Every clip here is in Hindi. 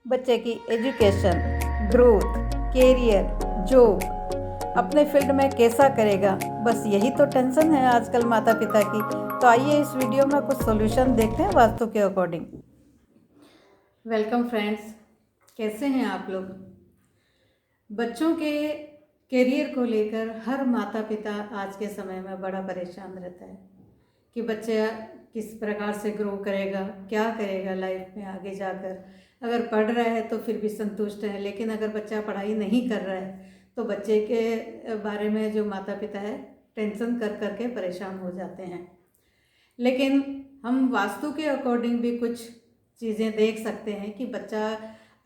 बच्चे की एजुकेशन, ग्रोथ, कैरियर, जॉब अपने फील्ड में कैसा करेगा, बस यही तो टेंशन है आजकल माता पिता की। तो आइए इस वीडियो में कुछ सॉल्यूशन देखते हैं वास्तु के अकॉर्डिंग। वेलकम फ्रेंड्स, कैसे हैं आप लोग। बच्चों के कैरियर को लेकर हर माता पिता आज के समय में बड़ा परेशान रहता है कि बच्चा किस प्रकार से ग्रो करेगा, क्या करेगा लाइफ में आगे जाकर। अगर पढ़ रहा है तो फिर भी संतुष्ट है, लेकिन अगर बच्चा पढ़ाई नहीं कर रहा है तो बच्चे के बारे में जो माता पिता है टेंशन कर कर के परेशान हो जाते हैं। लेकिन हम वास्तु के अकॉर्डिंग भी कुछ चीज़ें देख सकते हैं कि बच्चा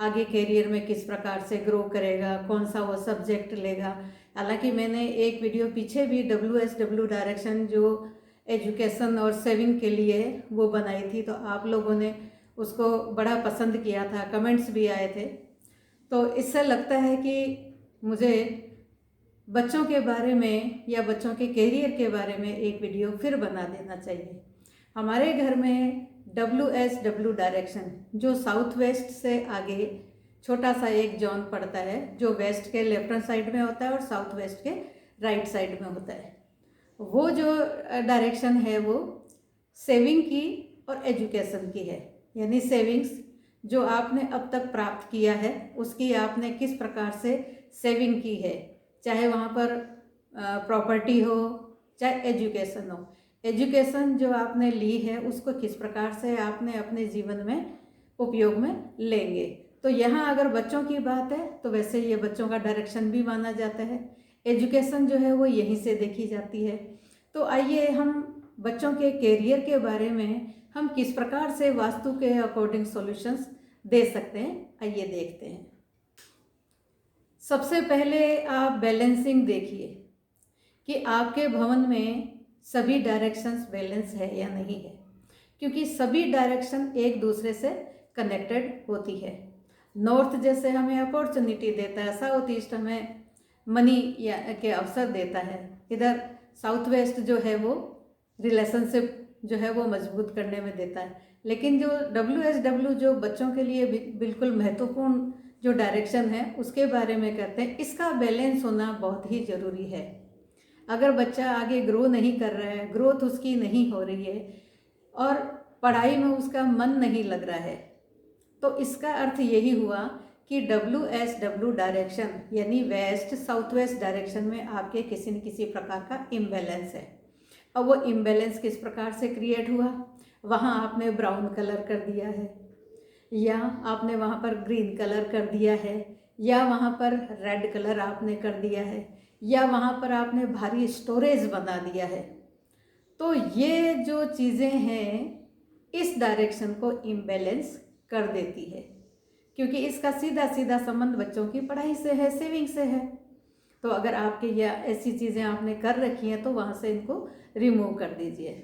आगे कैरियर में किस प्रकार से ग्रो करेगा, कौन सा वो सब्जेक्ट लेगा। हालांकि मैंने एक वीडियो पीछे भी WSW डायरेक्शन जो एजुकेशन और सेविंग के लिए वो बनाई थी, तो आप लोगों ने उसको बड़ा पसंद किया था, कमेंट्स भी आए थे। तो इससे लगता है कि मुझे बच्चों के बारे में या बच्चों के कैरियर के बारे में एक वीडियो फिर बना देना चाहिए। हमारे घर में WSW डायरेक्शन जो साउथ वेस्ट से आगे छोटा सा एक जोन पड़ता है, जो वेस्ट के लेफ्ट हैंड साइड में होता है और साउथ वेस्ट के राइट साइड में होता है, वो जो डायरेक्शन है वो सेविंग की और एजुकेशन की है। यानी सेविंग्स जो आपने अब तक प्राप्त किया है उसकी आपने किस प्रकार से सेविंग की है, चाहे वहाँ पर प्रॉपर्टी हो चाहे एजुकेशन हो। एजुकेशन जो आपने ली है उसको किस प्रकार से आपने अपने जीवन में उपयोग में लेंगे। तो यहाँ अगर बच्चों की बात है तो वैसे ये बच्चों का डायरेक्शन भी माना जाता है, एजुकेशन जो है वो यहीं से देखी जाती है। तो आइए हम बच्चों के कैरियर के बारे में हम किस प्रकार से वास्तु के अकॉर्डिंग सॉल्यूशंस दे सकते हैं, आइए देखते हैं। सबसे पहले आप बैलेंसिंग देखिए कि आपके भवन में सभी डायरेक्शंस बैलेंस है या नहीं है, क्योंकि सभी डायरेक्शन एक दूसरे से कनेक्टेड होती है। नॉर्थ जैसे हमें अपॉर्चुनिटी देता है, साउथ ईस्ट हमें मनी या के अवसर देता है, इधर साउथ वेस्ट जो है वो रिलेशनशिप जो है वो मजबूत करने में देता है। लेकिन जो WSW जो बच्चों के लिए बिल्कुल महत्वपूर्ण जो डायरेक्शन है उसके बारे में कहते हैं, इसका बैलेंस होना बहुत ही ज़रूरी है। अगर बच्चा आगे ग्रो नहीं कर रहा है, ग्रोथ उसकी नहीं हो रही है और पढ़ाई में उसका मन नहीं लग रहा है, तो इसका अर्थ यही हुआ कि WSW डायरेक्शन यानी वेस्ट साउथ वेस्ट डायरेक्शन में आपके किसी न किसी प्रकार का इम्बैलेंस है। अब वो इम्बैलेंस किस प्रकार से क्रिएट हुआ, वहाँ आपने ब्राउन कलर कर दिया है, या आपने वहाँ पर ग्रीन कलर कर दिया है, या वहाँ पर रेड कलर आपने कर दिया है, या वहाँ पर आपने भारी स्टोरेज बना दिया है। तो ये जो चीज़ें हैं इस डायरेक्शन को इम्बैलेंस कर देती है, क्योंकि इसका सीधा सीधा संबंध बच्चों की पढ़ाई से है, सेविंग से है। तो अगर आपके या ऐसी चीज़ें आपने कर रखी हैं तो वहाँ से इनको रिमूव कर दीजिए।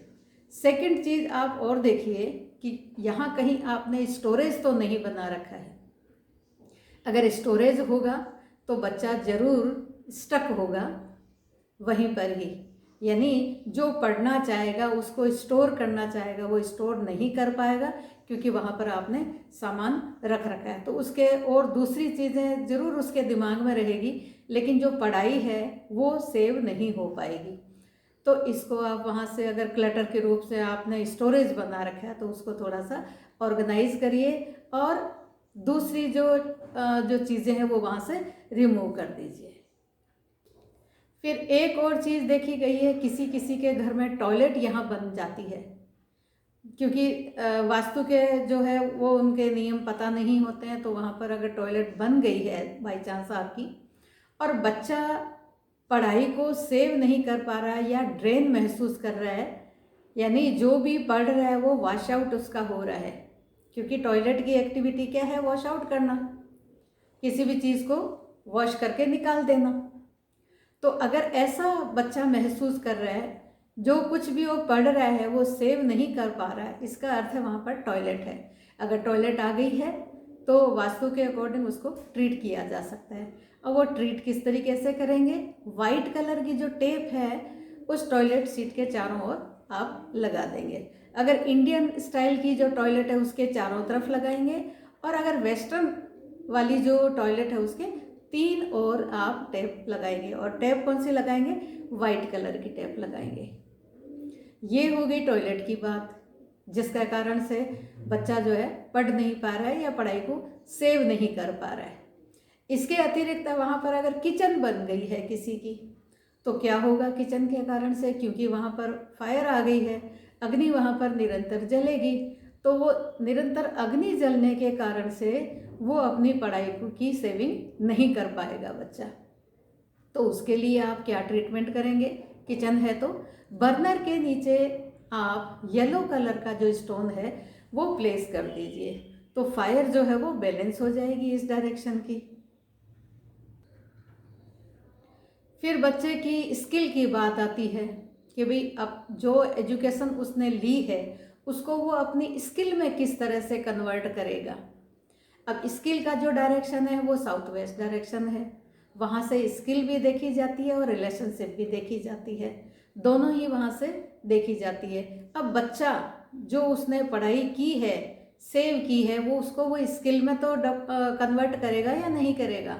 सेकंड चीज़ आप और देखिए कि यहाँ कहीं आपने स्टोरेज तो नहीं बना रखा है। अगर स्टोरेज होगा तो बच्चा ज़रूर स्टक होगा वहीं पर ही, यानी जो पढ़ना चाहेगा उसको स्टोर करना चाहेगा वो स्टोर नहीं कर पाएगा, क्योंकि वहाँ पर आपने सामान रख रखा है। तो उसके और दूसरी चीज़ें ज़रूर उसके दिमाग में रहेगी, लेकिन जो पढ़ाई है वो सेव नहीं हो पाएगी। तो इसको आप वहाँ से अगर क्लटर के रूप से आपने स्टोरेज बना रखा है तो उसको थोड़ा सा ऑर्गेनाइज करिए और दूसरी जो चीज़ें हैं वो वहाँ से रिमूव कर दीजिए। फिर एक और चीज़ देखी गई है, किसी किसी के घर में टॉयलेट यहाँ बन जाती है, क्योंकि वास्तु के जो है वो उनके नियम पता नहीं होते हैं। तो वहाँ पर अगर टॉयलेट बन गई है बाई चांस आपकी, और बच्चा पढ़ाई को सेव नहीं कर पा रहा है या ड्रेन महसूस कर रहा है, यानी जो भी पढ़ रहा है वो वॉश आउट उसका हो रहा है, क्योंकि टॉयलेट की एक्टिविटी क्या है, वॉश आउट करना, किसी भी चीज़ को वॉश करके निकाल देना। तो अगर ऐसा बच्चा महसूस कर रहा है, जो कुछ भी वो पढ़ रहा है वो सेव नहीं कर पा रहा है, इसका अर्थ है वहाँ पर टॉयलेट है। अगर टॉयलेट आ गई है तो वास्तु के अकॉर्डिंग उसको ट्रीट किया जा सकता है। और वो ट्रीट किस तरीके से करेंगे, वाइट कलर की जो टेप है उस टॉयलेट सीट के चारों ओर आप लगा देंगे। अगर इंडियन स्टाइल की जो टॉयलेट है उसके चारों तरफ लगाएंगे और अगर वेस्टर्न वाली जो टॉयलेट है उसके 3 और आप टैप लगाएंगे, और टैप कौन सी लगाएंगे, वाइट कलर की टैप लगाएंगे। ये हो गई टॉयलेट की बात, जिसका कारण से बच्चा जो है पढ़ नहीं पा रहा है या पढ़ाई को सेव नहीं कर पा रहा है। इसके अतिरिक्त वहाँ पर अगर किचन बन गई है किसी की, तो क्या होगा किचन के कारण से, क्योंकि वहाँ पर फायर आ गई है, अग्नि वहाँ पर निरंतर जलेगी, तो वो निरंतर अग्नि जलने के कारण से वो अपनी पढ़ाई की सेविंग नहीं कर पाएगा बच्चा। तो उसके लिए आप क्या ट्रीटमेंट करेंगे, किचन है तो बर्नर के नीचे आप येलो कलर का जो स्टोन है वो प्लेस कर दीजिए, तो फायर जो है वो बैलेंस हो जाएगी इस डायरेक्शन की। फिर बच्चे की स्किल की बात आती है कि भाई अब जो एजुकेशन उसने ली है उसको वो अपनी स्किल में किस तरह से कन्वर्ट करेगा। अब स्किल का जो डायरेक्शन है वो साउथ वेस्ट डायरेक्शन है, वहाँ से स्किल भी देखी जाती है और रिलेशनशिप भी देखी जाती है, दोनों ही वहाँ से देखी जाती है। अब बच्चा जो उसने पढ़ाई की है, सेव की है, वो उसको वो स्किल में तो कन्वर्ट करेगा या नहीं करेगा,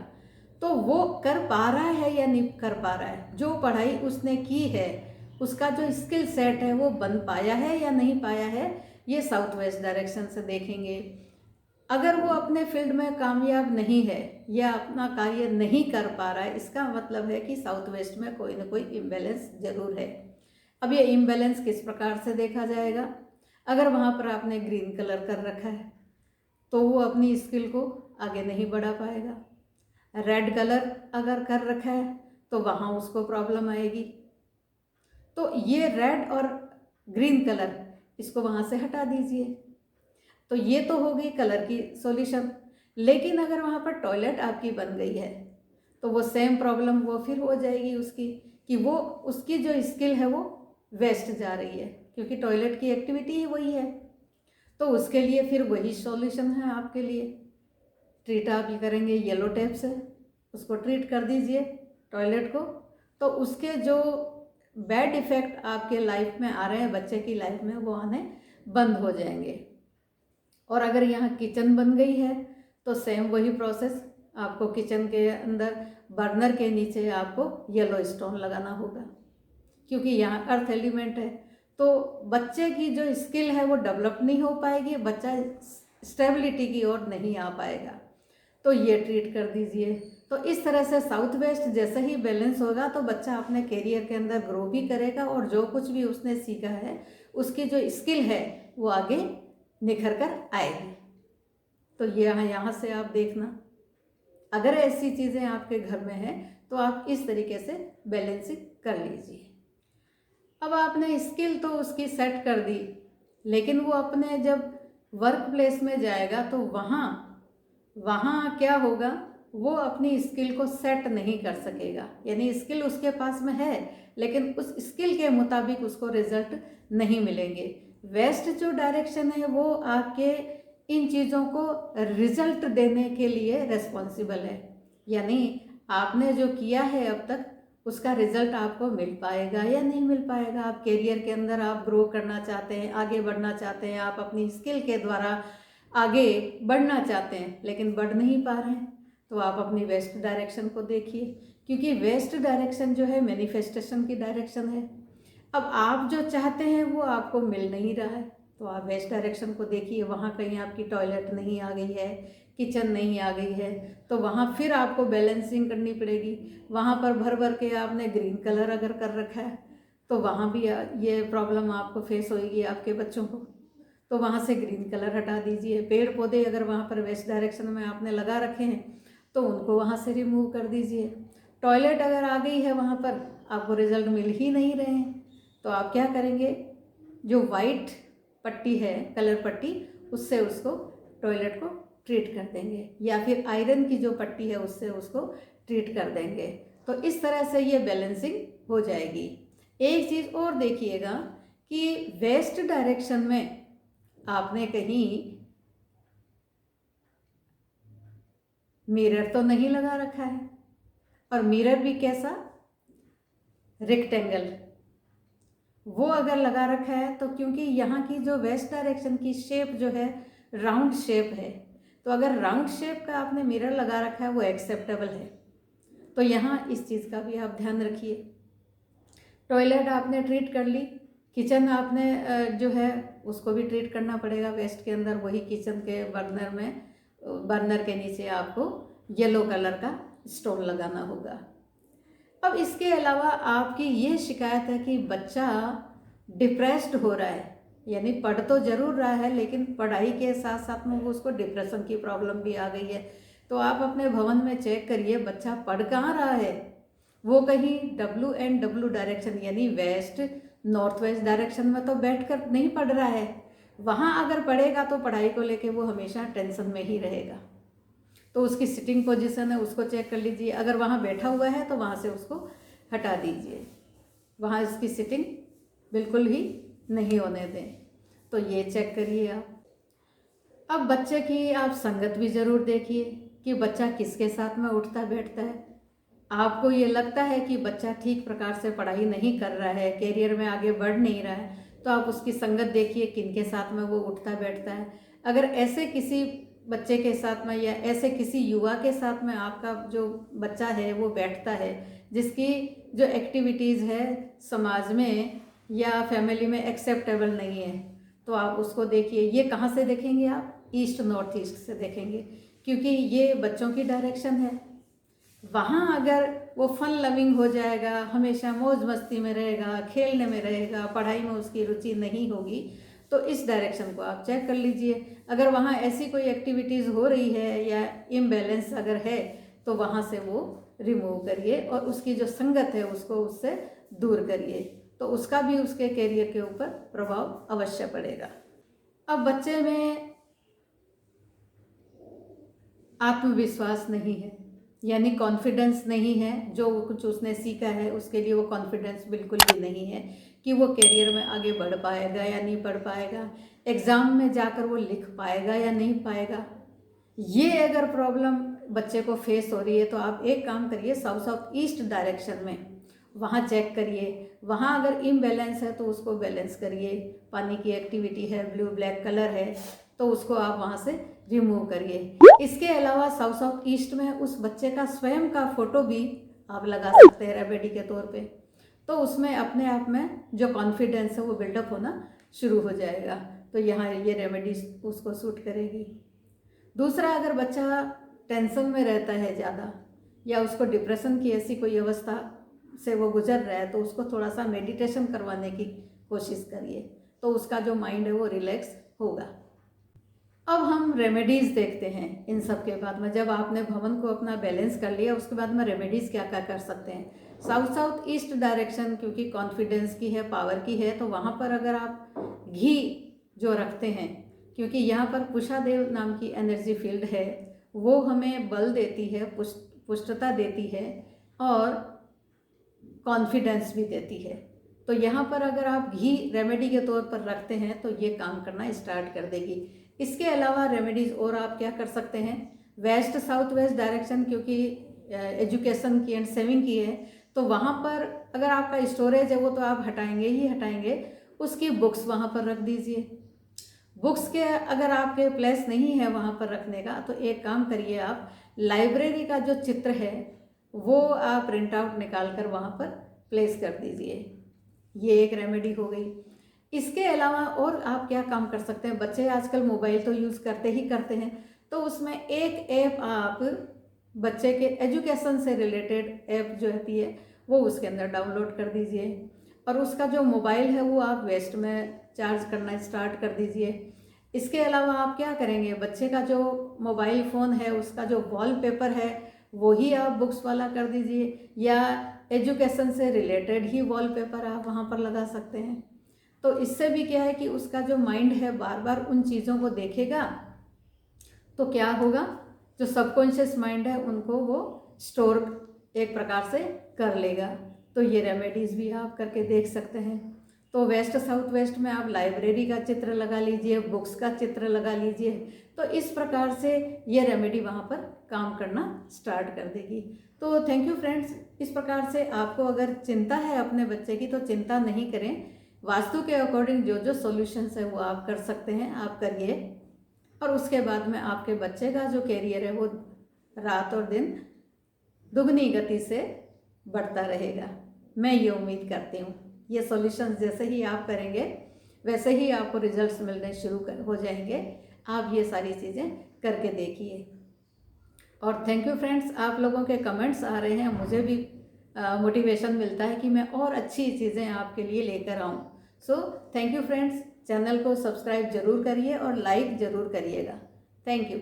तो वो कर पा रहा है या नहीं कर पा रहा है, जो पढ़ाई उसने की है उसका जो स्किल सेट है वो बन पाया है या नहीं पाया है, ये साउथ वेस्ट डायरेक्शन से देखेंगे। अगर वो अपने फील्ड में कामयाब नहीं है या अपना कार्य नहीं कर पा रहा है, इसका मतलब है कि साउथ वेस्ट में कोई ना कोई इम्बैलेंस जरूर है। अब ये इम्बैलेंस किस प्रकार से देखा जाएगा, अगर वहाँ पर आपने ग्रीन कलर कर रखा है तो वो अपनी स्किल को आगे नहीं बढ़ा पाएगा। रेड कलर अगर कर रखा है तो वहाँ उसको प्रॉब्लम आएगी। तो ये रेड और ग्रीन कलर इसको वहाँ से हटा दीजिए। तो ये तो हो गई कलर की सॉल्यूशन। लेकिन अगर वहाँ पर टॉयलेट आपकी बन गई है तो वो सेम प्रॉब्लम वो फिर हो जाएगी उसकी, कि वो उसकी जो स्किल है वो वेस्ट जा रही है, क्योंकि टॉयलेट की एक्टिविटी ही वही है। तो उसके लिए फिर वही सॉल्यूशन है आपके लिए। ट्रीट आप ये करेंगे येलो टेप से, उसको ट्रीट कर दीजिए टॉयलेट को, तो उसके जो बैड इफ़ेक्ट आपके लाइफ में आ रहे हैं, बच्चे की लाइफ में, वो आने बंद हो जाएंगे। और अगर यहाँ किचन बन गई है तो सेम वही प्रोसेस, आपको किचन के अंदर बर्नर के नीचे आपको येलो स्टोन लगाना होगा, क्योंकि यहाँ अर्थ एलिमेंट है। तो बच्चे की जो स्किल है वो डेवलप नहीं हो पाएगी, बच्चा स्टेबिलिटी की ओर नहीं आ पाएगा। तो ये ट्रीट कर दीजिए। तो इस तरह से साउथ वेस्ट जैसे ही बैलेंस होगा तो बच्चा अपने करियर के अंदर ग्रो भी करेगा, और जो कुछ भी उसने सीखा है उसकी जो स्किल है वो आगे निखर कर आएगी। तो ये यहाँ से आप देखना, अगर ऐसी चीज़ें आपके घर में हैं तो आप इस तरीके से बैलेंसिंग कर लीजिए। अब आपने स्किल तो उसकी सेट कर दी, लेकिन वो अपने जब वर्क प्लेस में जाएगा तो वहाँ क्या होगा, वो अपनी स्किल को सेट नहीं कर सकेगा। यानी स्किल उसके पास में है लेकिन उस स्किल के मुताबिक उसको रिजल्ट नहीं मिलेंगे। वेस्ट जो डायरेक्शन है वो आपके इन चीज़ों को रिजल्ट देने के लिए रिस्पॉन्सिबल है। यानी आपने जो किया है अब तक उसका रिजल्ट आपको मिल पाएगा या नहीं मिल पाएगा। आप करियर के अंदर आप ग्रो करना चाहते हैं, आगे बढ़ना चाहते हैं, आप अपनी स्किल के द्वारा आगे बढ़ना चाहते हैं लेकिन बढ़ नहीं पा रहे हैं, तो आप अपनी वेस्ट डायरेक्शन को देखिए, क्योंकि वेस्ट डायरेक्शन जो है मैनिफेस्टेशन की डायरेक्शन है। अब आप जो चाहते हैं वो आपको मिल नहीं रहा है, तो आप वेस्ट डायरेक्शन को देखिए, वहाँ कहीं आपकी टॉयलेट नहीं आ गई है, किचन नहीं आ गई है, तो वहाँ फिर आपको बैलेंसिंग करनी पड़ेगी। वहाँ पर भर भर के आपने ग्रीन कलर अगर कर रखा है तो वहाँ भी ये प्रॉब्लम आपको फेस होगी आपके बच्चों को, तो वहाँ से ग्रीन कलर हटा दीजिए। पेड़ पौधे अगर वहाँ पर वेस्ट डायरेक्शन में आपने लगा रखे हैं तो उनको वहाँ से रिमूव कर दीजिए। टॉयलेट अगर आ गई है वहाँ पर, आपको रिजल्ट मिल ही नहीं रहे हैं, तो आप क्या करेंगे, जो वाइट पट्टी है, कलर पट्टी, उससे उसको टॉयलेट को ट्रीट कर देंगे, या फिर आयरन की जो पट्टी है उससे उसको ट्रीट कर देंगे। तो इस तरह से ये बैलेंसिंग हो जाएगी। एक चीज़ और देखिएगा कि वेस्ट डायरेक्शन में आपने कहीं मिरर तो नहीं लगा रखा है, और मिरर भी कैसा, रेक्टेंगल, वो अगर लगा रखा है तो क्योंकि यहाँ की जो वेस्ट डायरेक्शन की शेप जो है राउंड शेप है, तो अगर राउंड शेप का आपने मिरर लगा रखा है वो एक्सेप्टेबल है। तो यहाँ इस चीज़ का भी आप ध्यान रखिए। टॉयलेट आपने ट्रीट कर ली, किचन आपने जो है उसको भी ट्रीट करना पड़ेगा वेस्ट के अंदर। वही किचन के बर्नर में, बर्नर के नीचे आपको येलो कलर का स्टोन लगाना होगा। अब इसके अलावा आपकी ये शिकायत है कि बच्चा डिप्रेस्ड हो रहा है, यानी पढ़ तो जरूर रहा है लेकिन पढ़ाई के साथ साथ में वो उसको डिप्रेशन की प्रॉब्लम भी आ गई है। तो आप अपने भवन में चेक करिए बच्चा पढ़ कहाँ रहा है। वो कहीं WNW डायरेक्शन यानी वेस्ट नॉर्थ वेस्ट डायरेक्शन में तो बैठकर नहीं पढ़ रहा है। वहाँ अगर पढ़ेगा तो पढ़ाई को लेके वो हमेशा टेंशन में ही रहेगा। तो उसकी सिटिंग पोजीशन है उसको चेक कर लीजिए। अगर वहाँ बैठा हुआ है तो वहाँ से उसको हटा दीजिए, वहाँ इसकी सिटिंग बिल्कुल ही नहीं होने दें। तो ये चेक करिए आप। अब बच्चे की आप संगत भी ज़रूर देखिए कि बच्चा किसके साथ में उठता बैठता है। आपको ये लगता है कि बच्चा ठीक प्रकार से पढ़ाई नहीं कर रहा है, कैरियर में आगे बढ़ नहीं रहा है, तो आप उसकी संगत देखिए किनके साथ में वो उठता बैठता है। अगर ऐसे किसी बच्चे के साथ में या ऐसे किसी युवा के साथ में आपका जो बच्चा है वो बैठता है जिसकी जो एक्टिविटीज़ है समाज में या फैमिली में एक्सेप्टेबल नहीं है, तो आप उसको देखिए। ये कहाँ से देखेंगे आप? ईस्ट नॉर्थ ईस्ट से देखेंगे, क्योंकि ये बच्चों की डायरेक्शन है। वहाँ अगर वो फन लविंग हो जाएगा, हमेशा मौज मस्ती में रहेगा, खेलने में रहेगा, पढ़ाई में उसकी रुचि नहीं होगी, तो इस डायरेक्शन को आप चेक कर लीजिए। अगर वहाँ ऐसी कोई एक्टिविटीज़ हो रही है या इम्बैलेंस अगर है तो वहाँ से वो रिमूव करिए और उसकी जो संगत है उसको उससे दूर करिए, तो उसका भी उसके कैरियर के ऊपर प्रभाव अवश्य पड़ेगा। अब बच्चे में आत्मविश्वास नहीं है, यानी कॉन्फिडेंस नहीं है, जो कुछ उसने सीखा है उसके लिए वो कॉन्फिडेंस बिल्कुल भी नहीं है कि वो करियर में आगे बढ़ पाएगा या नहीं बढ़ पाएगा, एग्ज़ाम में जाकर वो लिख पाएगा या नहीं पाएगा। ये अगर प्रॉब्लम बच्चे को फेस हो रही है तो आप एक काम करिए, साउथ ईस्ट डायरेक्शन में वहाँ चेक करिए। वहाँ अगर इम्बैलेंस है तो उसको बैलेंस करिए। पानी की एक्टिविटी है, ब्लू ब्लैक कलर है, तो उसको आप वहाँ से रिमूव करिए। इसके अलावा साउथ ईस्ट में उस बच्चे का स्वयं का फोटो भी आप लगा सकते हैं रेमेडी के तौर पे, तो उसमें अपने आप में जो कॉन्फिडेंस है वो बिल्डअप होना शुरू हो जाएगा। तो यहाँ ये रेमेडीज उसको सूट करेगी। दूसरा, अगर बच्चा टेंशन में रहता है ज़्यादा या उसको डिप्रेशन की ऐसी कोई अवस्था से वो गुजर रहा है, तो उसको थोड़ा सा मेडिटेशन करवाने की कोशिश करिए, तो उसका जो माइंड है वो रिलैक्स होगा। अब हम रेमेडीज़ देखते हैं। इन सब के बाद में जब आपने भवन को अपना बैलेंस कर लिया, उसके बाद में रेमेडीज़ क्या क्या कर सकते हैं। साउथ ईस्ट डायरेक्शन क्योंकि कॉन्फिडेंस की है, पावर की है, तो वहाँ पर अगर आप घी जो रखते हैं, क्योंकि यहाँ पर पुषादेव नाम की एनर्जी फील्ड है, वो हमें बल देती है, पुष्टता देती है और कॉन्फिडेंस भी देती है। तो यहाँ पर अगर आप घी रेमेडी के तौर पर रखते हैं तो ये काम करना स्टार्ट कर देगी। इसके अलावा रेमेडीज़ और आप क्या कर सकते हैं, वेस्ट साउथ वेस्ट डायरेक्शन क्योंकि एजुकेशन की एंड सेविंग की है, तो वहाँ पर अगर आपका स्टोरेज है वो तो आप हटाएंगे ही हटाएंगे, उसकी बुक्स वहाँ पर रख दीजिए। बुक्स के अगर आपके प्लेस नहीं है वहाँ पर रखने का, तो एक काम करिए, आप लाइब्रेरी का जो चित्र है वो आप प्रिंट आउट निकाल कर वहाँ पर प्लेस कर दीजिए। ये एक रेमेडी हो गई। इसके अलावा और आप क्या काम कर सकते हैं, बच्चे आजकल मोबाइल तो यूज़ करते ही करते हैं, तो उसमें एक ऐप आप बच्चे के एजुकेशन से रिलेटेड ऐप जो रहती है वो उसके अंदर डाउनलोड कर दीजिए और उसका जो मोबाइल है वो आप वेस्ट में चार्ज करना स्टार्ट कर दीजिए। इसके अलावा आप क्या करेंगे, बच्चे का जो मोबाइल फ़ोन है उसका जो वॉलपेपर है वो ही आप बुक्स वाला कर दीजिए, या एजुकेशन से रिलेटेड ही वॉलपेपर आप वहाँ पर लगा सकते हैं। तो इससे भी क्या है कि उसका जो माइंड है बार बार उन चीज़ों को देखेगा, तो क्या होगा, जो सबकॉन्शियस माइंड है उनको वो स्टोर एक प्रकार से कर लेगा। तो ये रेमेडीज़ भी आप करके देख सकते हैं। तो वेस्ट साउथ वेस्ट में आप लाइब्रेरी का चित्र लगा लीजिए, बुक्स का चित्र लगा लीजिए, तो इस प्रकार से ये रेमेडी वहाँ पर काम करना स्टार्ट कर देगी। तो थैंक यू फ्रेंड्स। इस प्रकार से आपको अगर चिंता है अपने बच्चे की तो चिंता नहीं करें, वास्तु के अकॉर्डिंग जो जो सॉल्यूशंस है वो आप कर सकते हैं, आप करिए। और उसके बाद में आपके बच्चे का जो कैरियर है वो रात और दिन दुगनी गति से बढ़ता रहेगा। मैं ये उम्मीद करती हूँ। ये सॉल्यूशन जैसे ही आप करेंगे वैसे ही आपको रिजल्ट्स मिलने शुरू हो जाएंगे। आप ये सारी चीज़ें करके देखिए। और थैंक यू फ्रेंड्स, आप लोगों के कमेंट्स आ रहे हैं, मुझे भी मोटिवेशन मिलता है कि मैं और अच्छी चीज़ें आपके लिए लेकर आऊँ। So thank you friends, channel को सब्सक्राइब ज़रूर करिए और लाइक ज़रूर करिएगा। Thank you.